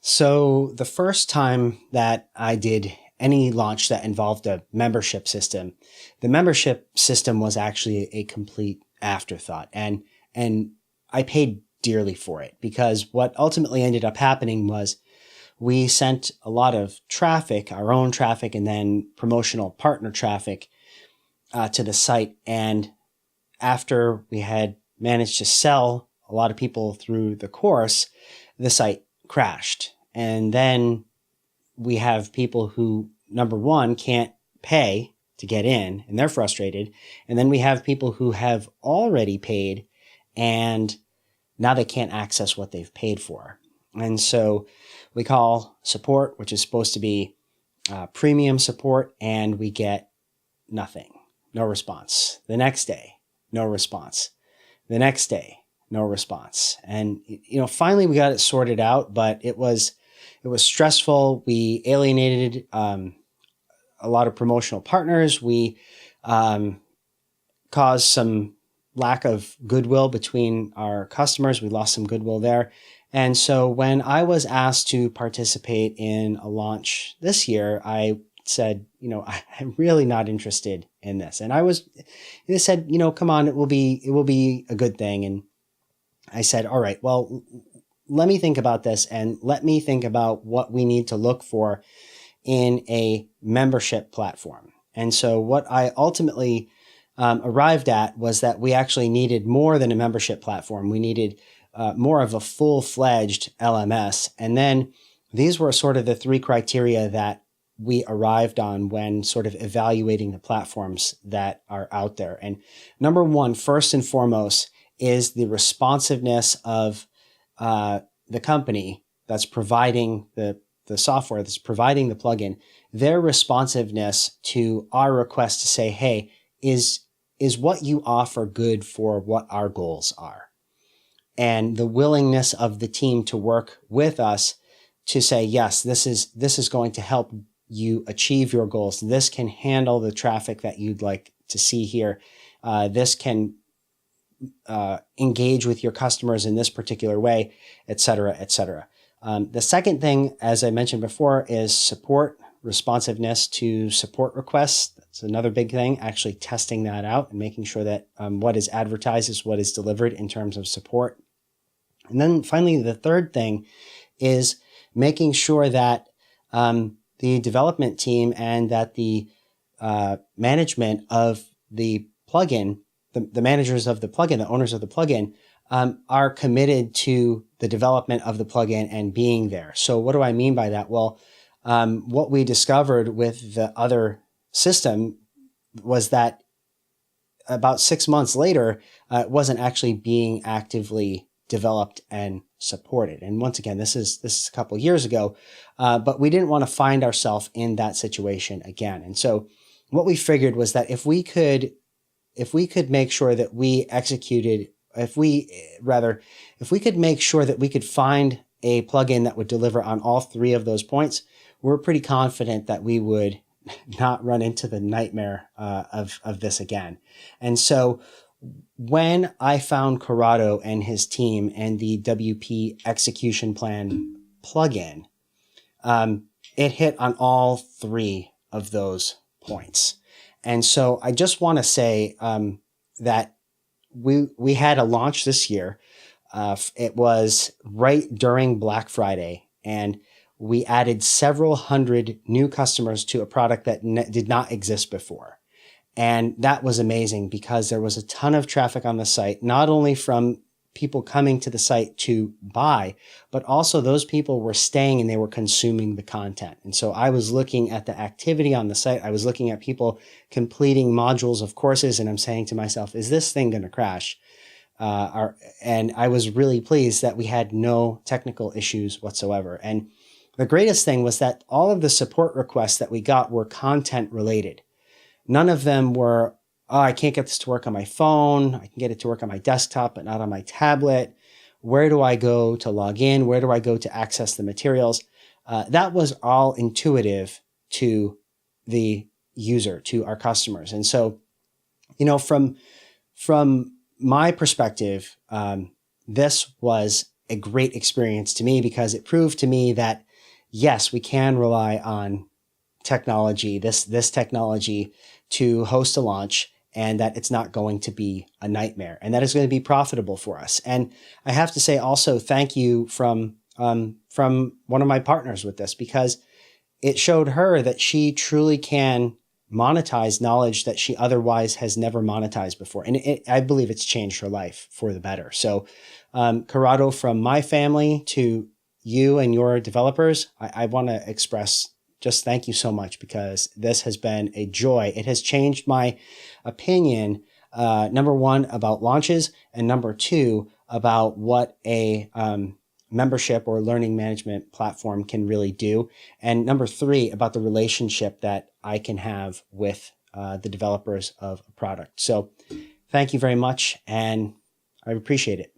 So the first time that I did any launch that involved a membership system, the membership system was actually a complete afterthought. And I paid dearly for it because what ultimately ended up happening was we sent a lot of traffic, our own traffic, and then promotional partner traffic to the site. And after we had managed to sell a lot of people through the course, the site crashed. And then we have people who, number one, can't pay to get in and they're frustrated. And then we have people who have already paid and now they can't access what they've paid for. And so we call support, which is supposed to be premium support, and we get nothing, no response. The next day, no response. The next day, no response. And, finally we got it sorted out, but it was stressful. We alienated a lot of promotional partners. We caused some lack of goodwill between our customers. We lost some goodwill there. And so when I was asked to participate in a launch this year, I said, I'm really not interested in this. And they said, come on, it will be a good thing. And I said, all right, well, let me think about this and let me think about what we need to look for in a membership platform. And so what I ultimately arrived at was that we actually needed more than a membership platform. We needed more of a full-fledged LMS. And then these were sort of the three criteria that we arrived on when sort of evaluating the platforms that are out there. And number one, first and foremost, is the responsiveness of the company that's providing the software, that's providing the plugin, their responsiveness to our request to say, hey, is what you offer good for what our goals are? And the willingness of the team to work with us to say, yes, this is going to help you achieve your goals. This can handle the traffic that you'd like to see here. This can engage with your customers in this particular way, et cetera, et cetera. The second thing, as I mentioned before, is support, responsiveness to support requests. That's another big thing, actually testing that out and making sure that what is advertised is what is delivered in terms of support. And then finally, the third thing is making sure that the development team and that the management of the plugin, the managers of the plugin, the owners of the plugin, are committed to the development of the plugin and being there. So what do I mean by that? Well, what we discovered with the other system was that about 6 months later, it wasn't actually being actively developed and supported. And once again, this is a couple of years ago, but we didn't want to find ourselves in that situation again. And so what we figured was that if we could make sure that we executed, if we could make sure that we could find a plugin that would deliver on all three of those points, we're pretty confident that we would not run into the nightmare of this again. And so when I found Corrado and his team and the WP execution plan plugin, it hit on all three of those points. And so I just want to say that we had a launch this year. It was right during Black Friday, and we added several hundred new customers to a product that did not exist before. And that was amazing because there was a ton of traffic on the site, not only from people coming to the site to buy, but also those people were staying and they were consuming the content. And so I was looking at the activity on the site. I was looking at people completing modules of courses, and I'm saying to myself, is this thing going to crash? And I was really pleased that we had no technical issues whatsoever. And the greatest thing was that all of the support requests that we got were content related. None of them were, oh, I can't get this to work on my phone. I can get it to work on my desktop, but not on my tablet. Where do I go to log in? Where do I go to access the materials? That was all intuitive to the user, to our customers. And so, from my perspective, this was a great experience to me because it proved to me that, yes, we can rely on technology, this technology to host a launch, and that it's not going to be a nightmare, and that it's going to be profitable for us. And I have to say also thank you from one of my partners with this, because it showed her that she truly can monetize knowledge that she otherwise has never monetized before. And I believe it's changed her life for the better. So Corrado, from my family to you and your developers, I want to express just thank you so much, because this has been a joy. It has changed my opinion, number one, about launches, and number two, about what a membership or learning management platform can really do. And number three, about the relationship that I can have with the developers of a product. So thank you very much, and I appreciate it.